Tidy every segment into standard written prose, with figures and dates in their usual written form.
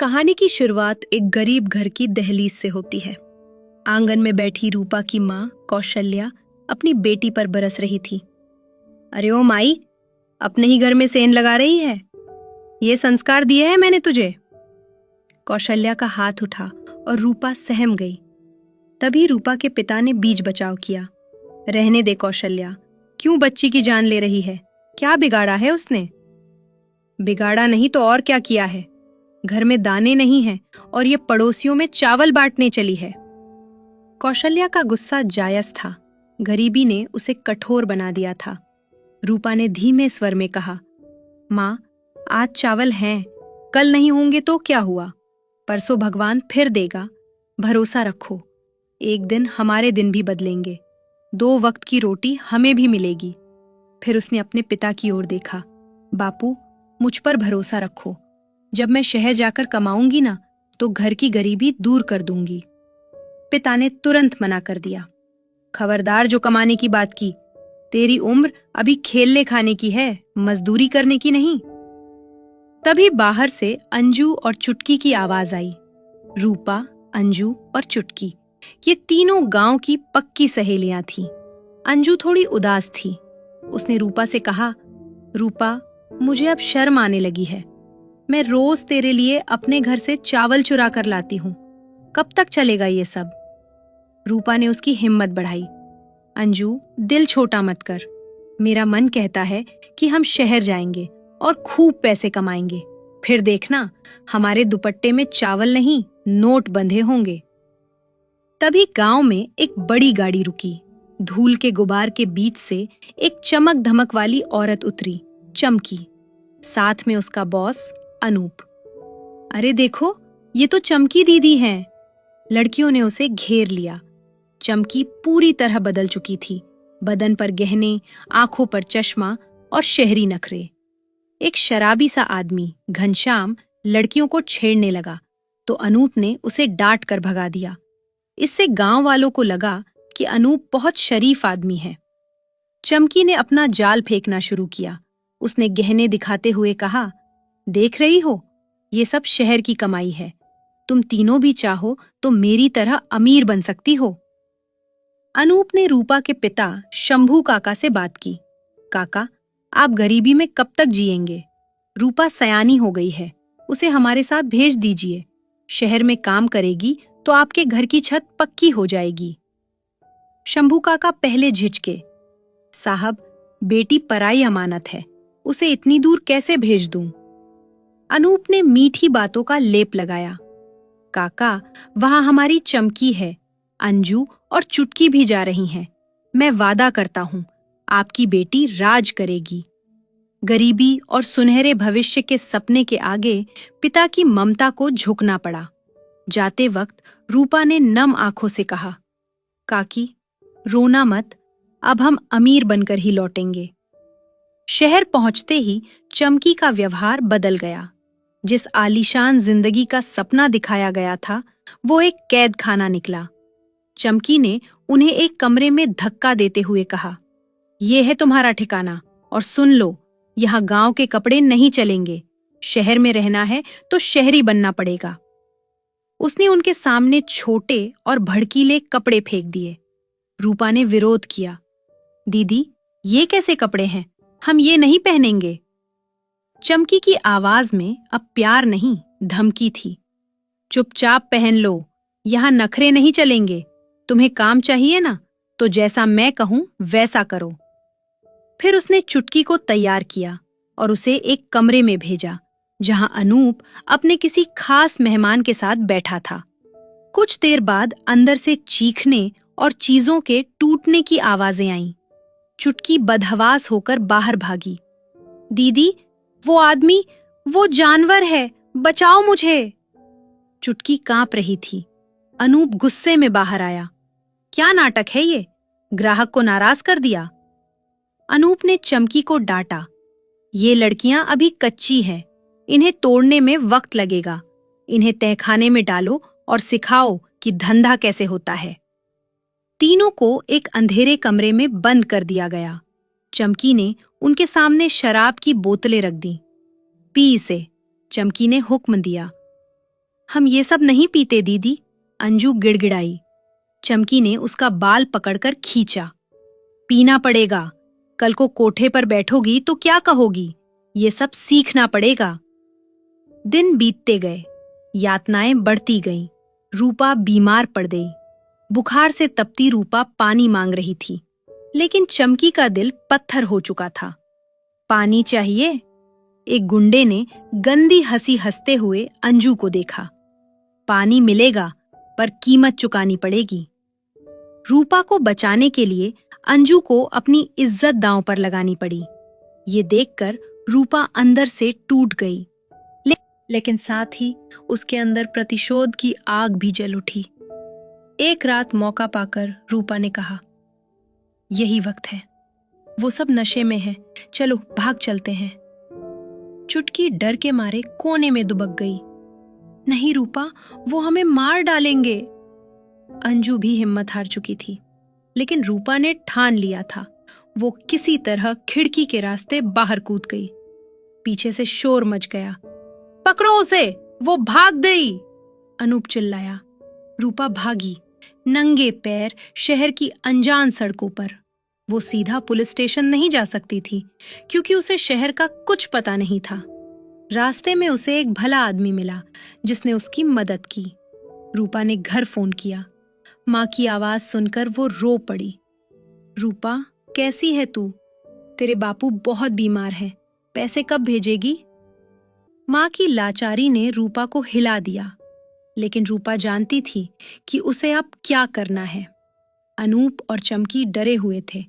कहानी की शुरुआत एक गरीब घर की दहलीज से होती है। आंगन में बैठी रूपा की माँ कौशल्या अपनी बेटी पर बरस रही थी। अरे ओ माई, अपने ही घर में सेंध लगा रही है? ये संस्कार दिए हैं मैंने तुझे? कौशल्या का हाथ उठा और रूपा सहम गई। तभी रूपा के पिता ने बीच बचाव किया। रहने दे कौशल्या, क्यों बच्ची की जान ले रही है? क्या बिगाड़ा है उसने? बिगाड़ा नहीं तो और क्या किया है? घर में दाने नहीं हैं और ये पड़ोसियों में चावल बांटने चली है। कौशल्या का गुस्सा जायज था। गरीबी ने उसे कठोर बना दिया था। रूपा ने धीमे स्वर में कहा, माँ, आज चावल हैं, कल नहीं होंगे तो क्या हुआ? परसों भगवान फिर देगा, भरोसा रखो। एक दिन हमारे दिन भी बदलेंगे, 2 वक्त की रोटी हमें भी मिलेगी। फिर उसने अपने पिता की ओर देखा। बापू, मुझ पर भरोसा रखो। जब मैं शहर जाकर कमाऊंगी ना, तो घर की गरीबी दूर कर दूंगी। पिता ने तुरंत मना कर दिया। खबरदार जो कमाने की बात की, तेरी उम्र अभी खेलने खाने की है, मजदूरी करने की नहीं। तभी बाहर से अंजू और चुटकी की आवाज आई। रूपा, अंजू और चुटकी, ये तीनों गांव की पक्की सहेलियां थीं। अंजू थोड़ी उदास थी। उसने रूपा से कहा, रूपा, मुझे अब शर्म आने लगी है। मैं रोज तेरे लिए अपने घर से चावल चुरा कर लाती हूँ। कब तक चलेगा ये सब? रूपा ने उसकी हिम्मत बढ़ाई। अंजू, दिल छोटा मत कर। मेरा मन कहता है कि हम शहर जाएंगे और खूब पैसे कमाएंगे। फिर देखना, हमारे दुपट्टे में चावल नहीं, नोट बंधे होंगे। तभी गांव में एक बड़ी गाड़ी रुकी। धूल के गुबार के बीच से एक चमक धमक वाली औरत उतरी, चमकी। साथ में उसका बॉस अनूप। अरे देखो, ये तो चमकी दीदी हैं। लड़कियों ने उसे घेर लिया। चमकी पूरी तरह बदल चुकी थी। बदन पर गहने, आंखों पर चश्मा और शहरी नखरे। एक शराबी सा आदमी, घनश्याम, लड़कियों को छेड़ने लगा तो अनूप ने उसे डांट कर भगा दिया। इससे गांव वालों को लगा कि अनूप बहुत शरीफ आदमी है। चमकी ने अपना जाल फेंकना शुरू किया। उसने गहने दिखाते हुए कहा, देख रही हो, ये सब शहर की कमाई है। तुम तीनों भी चाहो तो मेरी तरह अमीर बन सकती हो। अनूप ने रूपा के पिता शंभू काका से बात की। काका, आप गरीबी में कब तक जिएंगे? रूपा सयानी हो गई है, उसे हमारे साथ भेज दीजिए। शहर में काम करेगी तो आपके घर की छत पक्की हो जाएगी। शंभू काका पहले झिझके। साहब, बेटी पराई अमानत है, उसे इतनी दूर कैसे भेज दूं? अनूप ने मीठी बातों का लेप लगाया। काका, वहां हमारी चमकी है, अंजू और चुटकी भी जा रही हैं। मैं वादा करता हूं, आपकी बेटी राज करेगी। गरीबी और सुनहरे भविष्य के सपने के आगे पिता की ममता को झुकना पड़ा। जाते वक्त रूपा ने नम आंखों से कहा, काकी, रोना मत, अब हम अमीर बनकर ही लौटेंगे। शहर पहुंचते ही चमकी का व्यवहार बदल गया। जिस आलीशान जिंदगी का सपना दिखाया गया था, वो एक कैद खाना निकला। चमकी ने उन्हें एक कमरे में धक्का देते हुए कहा, ये है तुम्हारा ठिकाना, और सुन लो, यहाँ गांव के कपड़े नहीं चलेंगे। शहर में रहना है तो शहरी बनना पड़ेगा। उसने उनके सामने छोटे और भड़कीले कपड़े फेंक दिए। रूपा ने विरोध किया, दीदी, ये कैसे कपड़े हैं? हम ये नहीं पहनेंगे। चमकी की आवाज में अब प्यार नहीं, धमकी थी। चुपचाप पहन लो, यहाँ नखरे नहीं चलेंगे। तुम्हें काम चाहिए ना, तो जैसा मैं कहूं वैसा करो। फिर उसने चुटकी को तैयार किया और उसे एक कमरे में भेजा, जहां अनूप अपने किसी खास मेहमान के साथ बैठा था। कुछ देर बाद अंदर से चीखने और चीजों के टूटने की आवाजें आईं। चुटकी बदहवास होकर बाहर भागी। दीदी, वो आदमी, वो जानवर है, बचाओ मुझे। चुटकी कांप रही थी। अनूप गुस्से में बाहर आया। क्या नाटक है ये? ग्राहक को नाराज कर दिया। अनूप ने चमकी को डांटा, ये लड़कियां अभी कच्ची हैं, इन्हें तोड़ने में वक्त लगेगा। इन्हें तहखाने में डालो और सिखाओ कि धंधा कैसे होता है। तीनों को एक अंधेरे कमरे में बंद कर दिया गया। चमकी ने उनके सामने शराब की बोतलें रख दी। पी इसे, चमकी ने हुक्म दिया। हम ये सब नहीं पीते दीदी, अंजू गिड़गिड़ाई। चमकी ने उसका बाल पकड़कर खींचा। पीना पड़ेगा, कल को कोठे पर बैठोगी तो क्या कहोगी? ये सब सीखना पड़ेगा। दिन बीतते गए, यातनाएं बढ़ती गईं। रूपा बीमार पड़ गई। बुखार से तपती रूपा पानी मांग रही थी, लेकिन चमकी का दिल पत्थर हो चुका था। पानी चाहिए? एक गुंडे ने गंदी हंसी हंसते हुए अंजू को देखा। पानी मिलेगा, पर कीमत चुकानी पड़ेगी। रूपा को बचाने के लिए अंजू को अपनी इज्जत दांव पर लगानी पड़ी। ये देखकर रूपा अंदर से टूट गई, लेकिन साथ ही उसके अंदर प्रतिशोध की आग भी जल उठी। एक रात मौका पाकर रूपा ने कहा, यही वक्त है, वो सब नशे में है, चलो भाग चलते हैं। चुटकी डर के मारे कोने में दुबक गई। नहीं रूपा, वो हमें मार डालेंगे। अंजू भी हिम्मत हार चुकी थी, लेकिन रूपा ने ठान लिया था। वो किसी तरह खिड़की के रास्ते बाहर कूद गई। पीछे से शोर मच गया, पकड़ो उसे, वो भाग गई। अनूप चिल्लाया। रूपा भागी, नंगे पैर शहर की अनजान सड़कों पर। वो सीधा पुलिस स्टेशन नहीं जा सकती थी, क्योंकि उसे शहर का कुछ पता नहीं था। रास्ते में उसे एक भला आदमी मिला, जिसने उसकी मदद की। रूपा ने घर फोन किया। माँ की आवाज सुनकर वो रो पड़ी। रूपा, कैसी है तू? तेरे बापू बहुत बीमार है, पैसे कब भेजेगी? माँ की लाचारी ने रूपा को हिला दिया, लेकिन रूपा जानती थी कि उसे अब क्या करना है। अनूप और चमकी डरे हुए थे।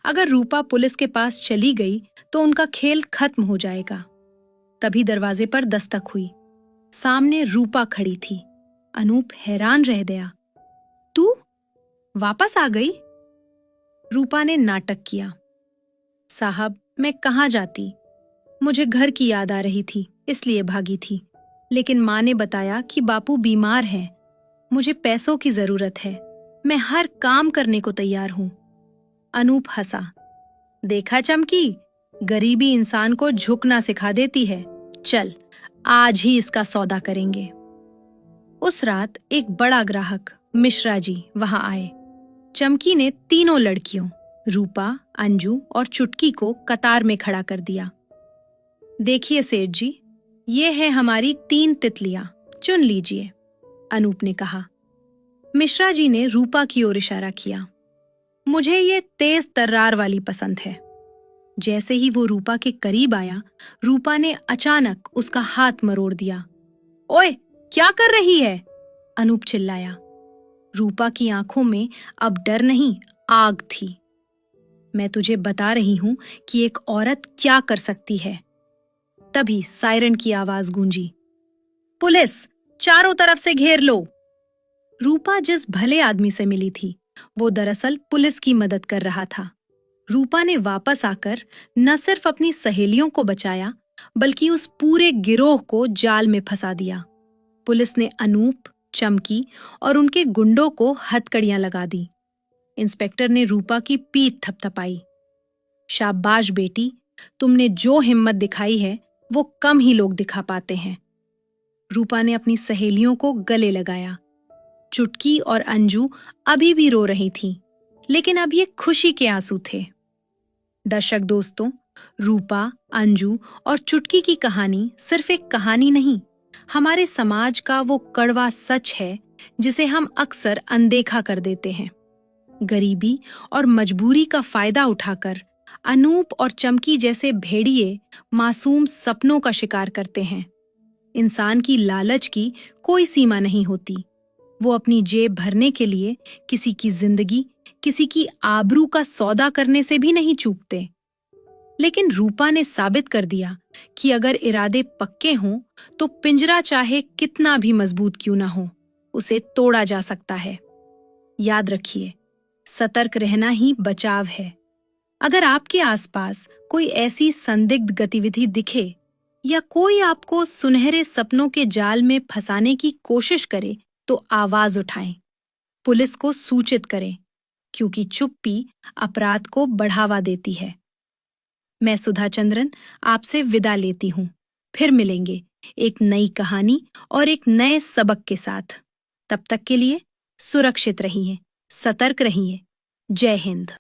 अगर रूपा पुलिस के पास चली गई तो उनका खेल खत्म हो जाएगा। तभी दरवाजे पर दस्तक हुई। सामने रूपा खड़ी थी। अनूप हैरान रह गया। तू वापस आ गई? रूपा ने नाटक किया। साहब, मैं कहाँ जाती? मुझे घर की याद आ रही थी, इसलिए भागी थी। लेकिन माँ ने बताया कि बापू बीमार हैं। मुझे पैसों की जरूरत है। मैं हर काम करने को तैयार हूं। अनूप हंसा। देखा चमकी, गरीबी इंसान को झुकना सिखा देती है। चल, आज ही इसका सौदा करेंगे। उस रात एक बड़ा ग्राहक मिश्रा जी वहां आए। चमकी ने तीनों लड़कियों रूपा, अंजू और चुटकी को कतार में खड़ा कर दिया। देखिए सेठ जी, ये है हमारी 3 तितलियां, चुन लीजिए, अनूप ने कहा। मिश्रा जी ने रूपा की ओर इशारा किया। मुझे ये तेज तर्रार वाली पसंद है। जैसे ही वो रूपा के करीब आया, रूपा ने अचानक उसका हाथ मरोड़ दिया। ओए, क्या कर रही है? अनूप चिल्लाया। रूपा की आंखों में अब डर नहीं, आग थी। मैं तुझे बता रही हूं कि एक औरत क्या कर सकती है। तभी सायरन की आवाज गूंजी। पुलिस, चारों तरफ से घेर लो। रूपा जिस भले आदमी से मिली थी, वो दरअसल पुलिस की मदद कर रहा था। रूपा ने वापस आकर न सिर्फ अपनी सहेलियों को बचाया, बल्कि उस पूरे गिरोह को जाल में फंसा दिया। पुलिस ने अनूप, चमकी और उनके गुंडों को हथकड़ियां लगा दी। इंस्पेक्टर ने रूपा की पीठ थपथपाई। शाबाश बेटी, तुमने जो हिम्मत दिखाई है वो कम ही लोग दिखा पाते हैं। रूपा ने अपनी सहेलियों को गले लगाया। चुटकी और अंजू अभी भी रो रही थीं, लेकिन अब ये खुशी के आंसू थे। दर्शक दोस्तों, रूपा, अंजू और चुटकी की कहानी सिर्फ एक कहानी नहीं, हमारे समाज का वो कड़वा सच है जिसे हम अक्सर अनदेखा कर देते हैं। गरीबी और मजबूरी का फायदा उठाकर अनूप और चमकी जैसे भेड़िए मासूम सपनों का शिकार करते हैं। इंसान की लालच की कोई सीमा नहीं होती। वो अपनी जेब भरने के लिए किसी की जिंदगी, किसी की आबरू का सौदा करने से भी नहीं चूकते। लेकिन रूपा ने साबित कर दिया कि अगर इरादे पक्के हों तो पिंजरा चाहे कितना भी मजबूत क्यों ना हो, उसे तोड़ा जा सकता है। याद रखिए, सतर्क रहना ही बचाव है। अगर आपके आसपास कोई ऐसी संदिग्ध गतिविधि दिखे या कोई आपको सुनहरे सपनों के जाल में फंसाने की कोशिश करे, तो आवाज उठाएं, पुलिस को सूचित करें, क्योंकि चुप्पी अपराध को बढ़ावा देती है। मैं सुधा चंद्रन आपसे विदा लेती हूँ। फिर मिलेंगे एक नई कहानी और एक नए सबक के साथ। तब तक के लिए सुरक्षित रहिए, सतर्क रहिए। जय हिंद।